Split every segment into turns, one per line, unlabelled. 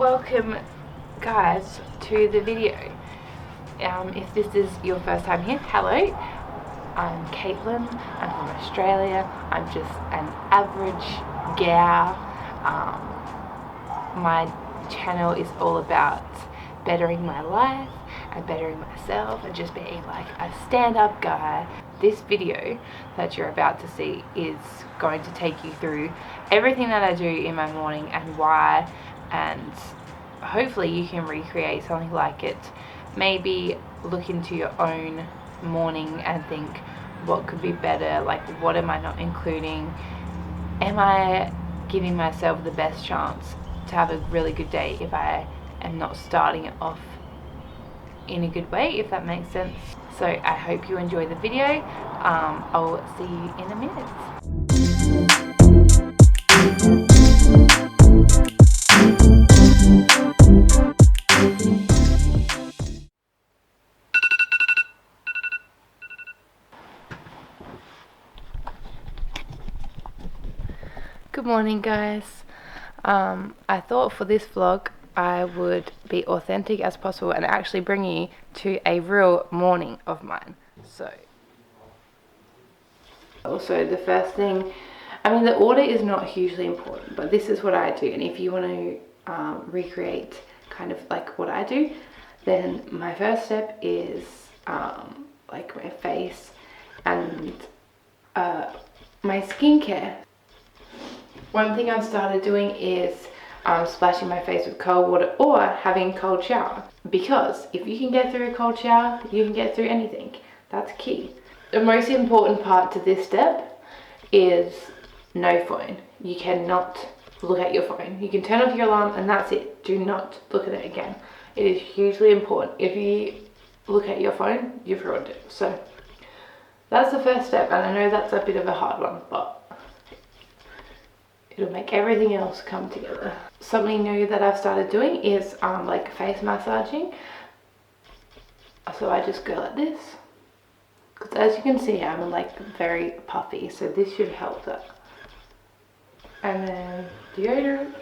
Welcome guys to the video. If this is your first time here, hello, I'm Caitlin, I'm from Australia, I'm just an average gal. My channel is all about bettering my life and bettering myself and just being like a stand-up guy. This video that you're about to see is going to take you through everything that I do in my morning and why, and hopefully you can recreate something like it. Maybe look into your own morning and think, what could be better? Like, what am I not including? Am I giving myself the best chance to have a really good day if I am not starting it off in a good way, if that makes sense? So I hope you enjoy the video. I'll see you in a minute. Good morning guys. I thought for this vlog I would be authentic as possible and actually bring you to a real morning of mine. So also the first thing, I mean the order is not hugely important, but this is what I do, and if you want to recreate kind of like what I do, then my first step is like my face and my skincare. One thing I've started doing is splashing my face with cold water or having a cold shower, because if you can get through a cold shower, you can get through anything. That's key. The most important part to this step is no phone. You cannot look at your phone. You can turn off your alarm and that's it. Do not look at it again. It is hugely important. If you look at your phone, you've ruined it. So that's the first step, and I know that's a bit of a hard one, but it'll make everything else come together. Something new that I've started doing is like face massaging. So I just go like this, because as you can see I'm like very puffy, so this should help that. And then deodorant.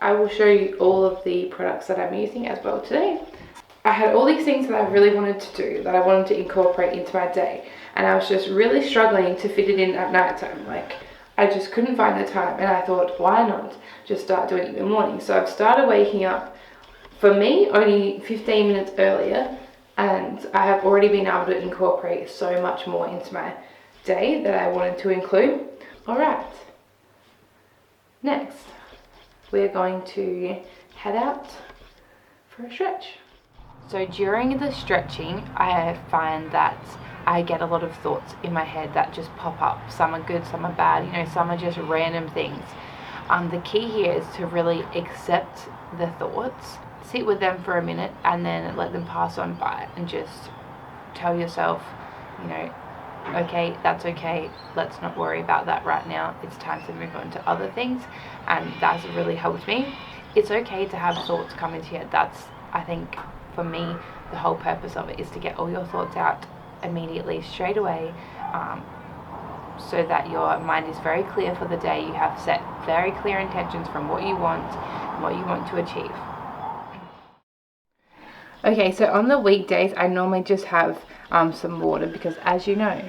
I will show you all of the products that I'm using as well today. I had all these things that I really wanted to do, that I wanted to incorporate into my day, and I was just really struggling to fit it in at night time. Like, I just couldn't find the time, and I thought, why not just start doing it in the morning? So I've started waking up, for me, only 15 minutes earlier, and I have already been able to incorporate so much more into my day that I wanted to include. Alright, next we're going to head out for a stretch. So during the stretching, I find that I get a lot of thoughts in my head that just pop up. Some are good, some are bad, you know, some are just random things. The key here is to really accept the thoughts, sit with them for a minute, and then let them pass on by, and just tell yourself, you know, okay, that's okay, let's not worry about that right now, it's time to move on to other things. And that's really helped me. It's okay to have thoughts come into your head. That's, I think, for me, the whole purpose of it is to get all your thoughts out immediately, straight away, so that your mind is very clear for the day. You have set very clear intentions from what you want and what you want to achieve. Okay, so on the weekdays I normally just have some water, because as you know,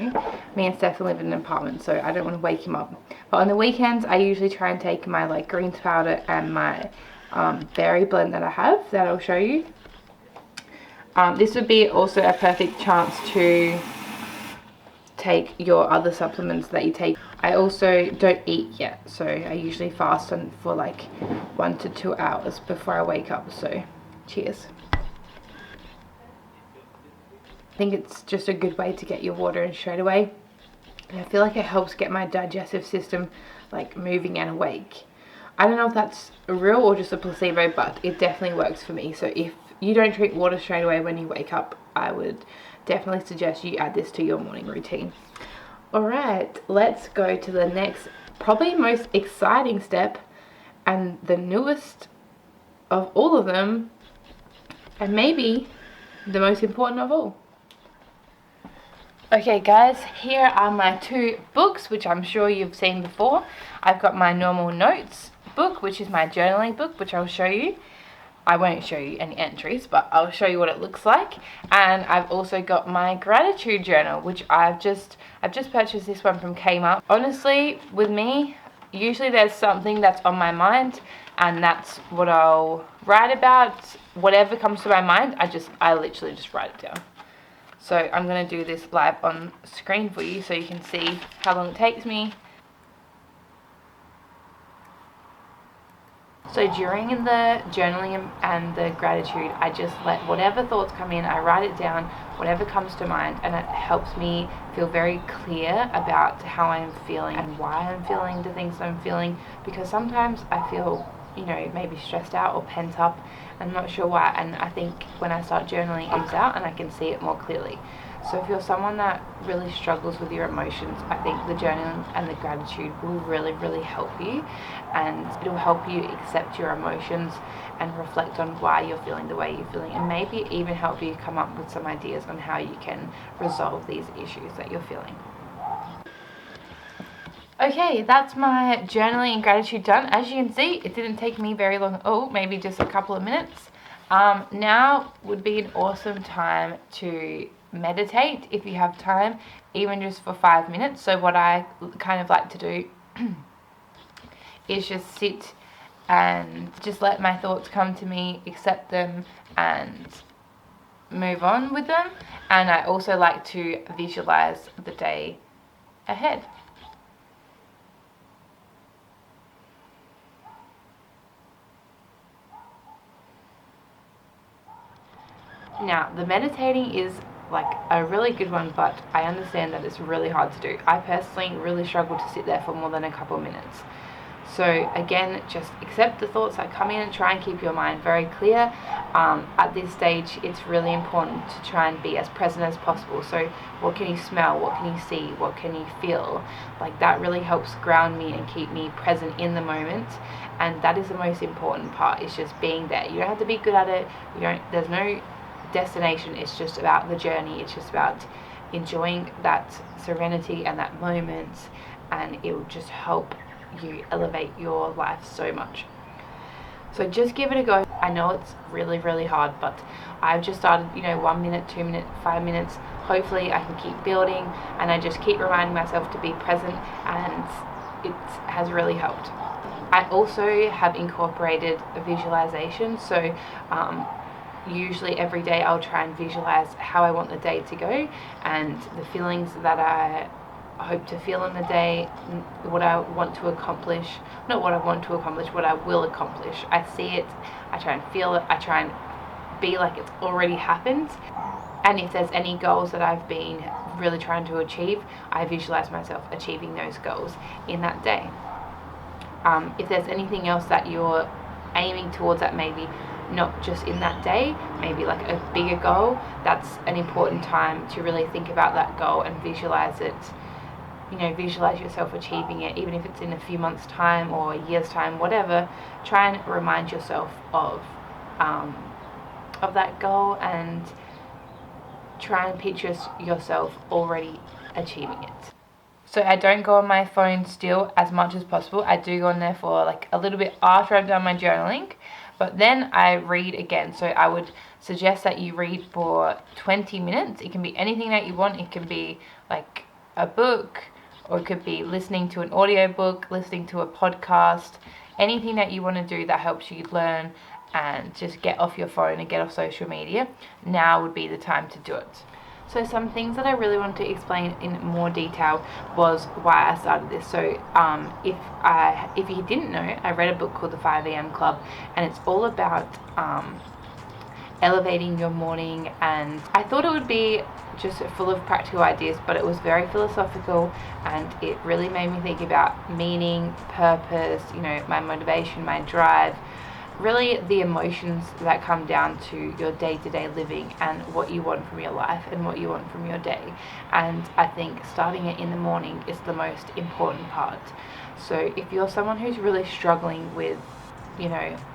me and Stephen live in an apartment, so I don't want to wake him up. But on the weekends I usually try and take my like greens powder and my berry blend that I have, that I'll show you. This would be also a perfect chance to take your other supplements that you take. I also don't eat yet, so I usually fast for like 1 to 2 hours before I wake up, so cheers. I think it's just a good way to get your water in straight away. And I feel like it helps get my digestive system like moving and awake. I don't know if that's real or just a placebo, but it definitely works for me. So if you don't drink water straight away when you wake up, I would definitely suggest you add this to your morning routine. Alright, let's go to the next, probably most exciting step, and the newest of all of them, and maybe the most important of all. Okay guys, here are my two books, which I'm sure you've seen before. I've got my normal notes book, which is my journaling book, which I'll show you. I won't show you any entries, but I'll show you what it looks like. And I've also got my gratitude journal, which I've just purchased this one from Kmart. Honestly, with me, usually there's something that's on my mind, and that's what I'll write about. Whatever comes to my mind, I literally just write it down. So I'm going to do this live on screen for you so you can see how long it takes me. So during the journaling and the gratitude, I just let whatever thoughts come in, I write it down, whatever comes to mind, and it helps me feel very clear about how I'm feeling and why I'm feeling the things I'm feeling, because sometimes I feel, maybe stressed out or pent up. I'm not sure why, and I think when I start journaling, it comes out and I can see it more clearly. So if you're someone that really struggles with your emotions, I think the journaling and the gratitude will really, really help you, and it'll help you accept your emotions and reflect on why you're feeling the way you're feeling, and maybe even help you come up with some ideas on how you can resolve these issues that you're feeling. Okay, that's my journaling and gratitude done. As you can see, it didn't take me very long, maybe just a couple of minutes. Now would be an awesome time to meditate if you have time, even just for 5 minutes. So what I kind of like to do is just sit and just let my thoughts come to me, accept them, and move on with them. And I also like to visualize the day ahead. Now, the meditating is like a really good one, but I understand that it's really hard to do. I personally really struggle to sit there for more than a couple of minutes. So again, just accept the thoughts that come in and try and keep your mind very clear. At this stage, it's really important to try and be as present as possible. So what can you smell? What can you see? What can you feel? Like that really helps ground me and keep me present in the moment. And that is the most important part, is just being there. You don't have to be good at it. There's no destination. It's just about the journey. It's just about enjoying that serenity and that moment, and it will just help you elevate your life so much. So just give it a go. I know it's really, really hard, but I've just started, 1 minute, 2 minutes, 5 minutes. Hopefully I can keep building, and I just keep reminding myself to be present, and it has really helped. I also have incorporated a visualization. So usually every day I'll try and visualize how I want the day to go and the feelings that I hope to feel in the day, what I want to accomplish, not what I want to accomplish, what I will accomplish. I see it, I try and feel it, I try and be like it's already happened. And if there's any goals that I've been really trying to achieve, I visualize myself achieving those goals in that day. If there's anything else that you're aiming towards that maybe not just in that day, maybe like a bigger goal, that's an important time to really think about that goal and visualize it. Visualize yourself achieving it, even if it's in a few months' time or a year's time, whatever. Try and remind yourself of that goal, and try and picture yourself already achieving it. So I don't go on my phone still as much as possible. I do go on there for like a little bit after I've done my journaling, but then I read again. So I would suggest that you read for 20 minutes. It can be anything that you want. It can be like a book, or it could be listening to an audiobook, listening to a podcast, anything that you want to do that helps you learn and just get off your phone and get off social media. Now would be the time to do it. So some things that I really wanted to explain in more detail was why I started this. So if you didn't know, I read a book called The 5 a.m. Club, and it's all about elevating your morning, and I thought it would be just full of practical ideas, but it was very philosophical, and it really made me think about meaning, purpose, my motivation, my drive, really the emotions that come down to your day-to-day living and what you want from your life and what you want from your day. And I think starting it in the morning is the most important part. So if you're someone who's really struggling with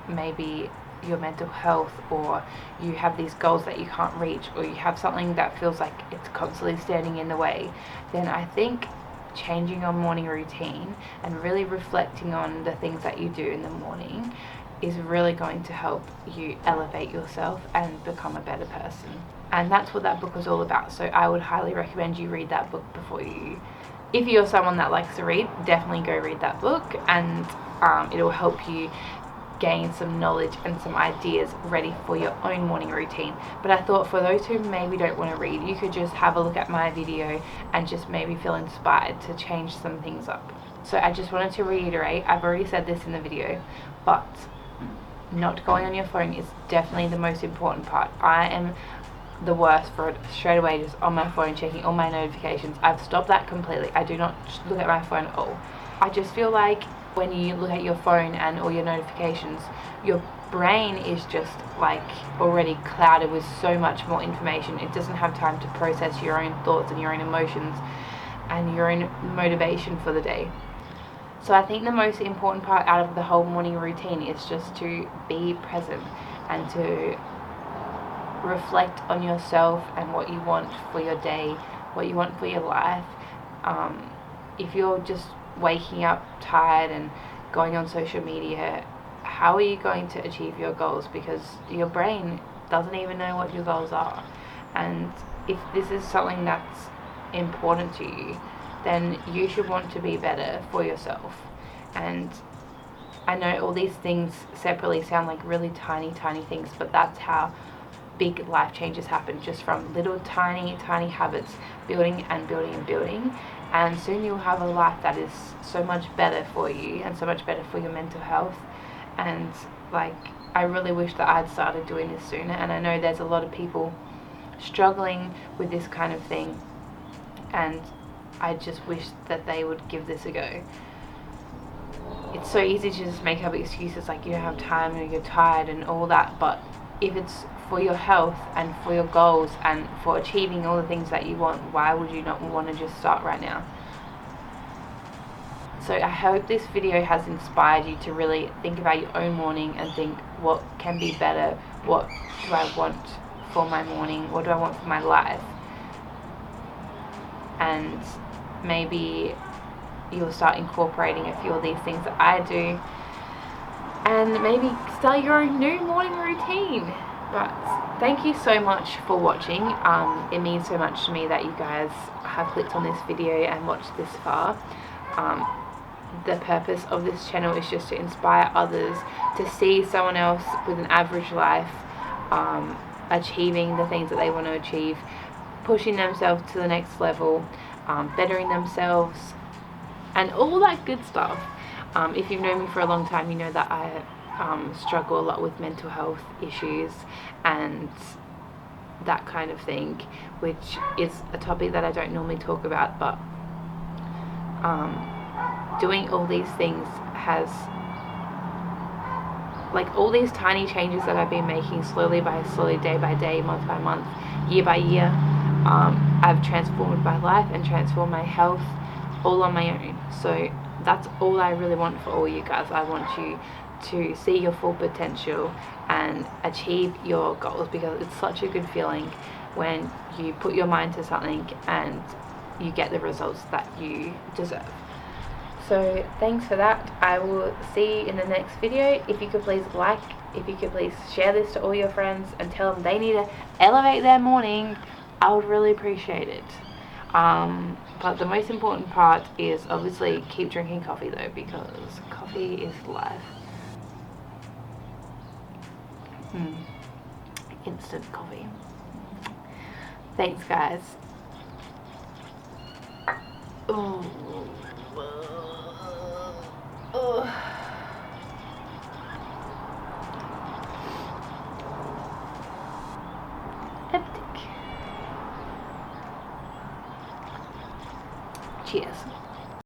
maybe your mental health, or you have these goals that you can't reach, or you have something that feels like it's constantly standing in the way, then I think changing your morning routine and really reflecting on the things that you do in the morning is really going to help you elevate yourself and become a better person. And that's what that book was all about. So I would highly recommend you read that book before you, if you're someone that likes to read, definitely go read that book, and it'll help you gain some knowledge and some ideas ready for your own morning routine. But I thought for those who maybe don't want to read, you could just have a look at my video and just maybe feel inspired to change some things up. So I just wanted to reiterate, I've already said this in the video, but not going on your phone is definitely the most important part. I am the worst for it, straight away just on my phone checking all my notifications. I've stopped that completely. I do not look at my phone at all. I just feel like when you look at your phone and all your notifications, your brain is just like already clouded with so much more information. It doesn't have time to process your own thoughts and your own emotions and your own motivation for the day. So I think the most important part out of the whole morning routine is just to be present and to reflect on yourself and what you want for your day, what you want for your life. If you're just waking up tired and going on social media, how are you going to achieve your goals? Because your brain doesn't even know what your goals are. And if this is something that's important to you, then you should want to be better for yourself. And I know all these things separately sound like really tiny things, but that's how big life changes happen, just from little tiny habits building and building, and soon you'll have a life that is so much better for you and so much better for your mental health. And like, I really wish that I'd started doing this sooner, and I know there's a lot of people struggling with this kind of thing, and I just wish that they would give this a go. It's so easy to just make up excuses like you don't have time or you're tired and all that, but if it's for your health and for your goals and for achieving all the things that you want, why would you not want to just start right now? So I hope this video has inspired you to really think about your own morning and think, what can be better? What do I want for my morning? What do I want for my life? And maybe you'll start incorporating a few of these things that I do, and maybe start your own new morning routine. But thank you so much for watching. It means so much to me that you guys have clicked on this video and watched this far. The purpose of this channel is just to inspire others to see someone else with an average life achieving the things that they want to achieve, pushing themselves to the next level, bettering themselves, and all that good stuff. If you've known me for a long time, you know that I struggle a lot with mental health issues and that kind of thing, which is a topic that I don't normally talk about, but doing all these things has, like, all these tiny changes that I've been making slowly, day by day, month by month, year by year, I've transformed my life and transformed my health all on my own. So that's all I really want for all you guys. I want you to see your full potential and achieve your goals, because it's such a good feeling when you put your mind to something and you get the results that you deserve. So thanks for that. I will see you in the next video. If you could please like, if you could please share this to all your friends and tell them they need to elevate their morning, I would really appreciate it. But the most important part is obviously keep drinking coffee though, because coffee is life. Instant coffee. Thanks guys. Oh. Epic. Cheers.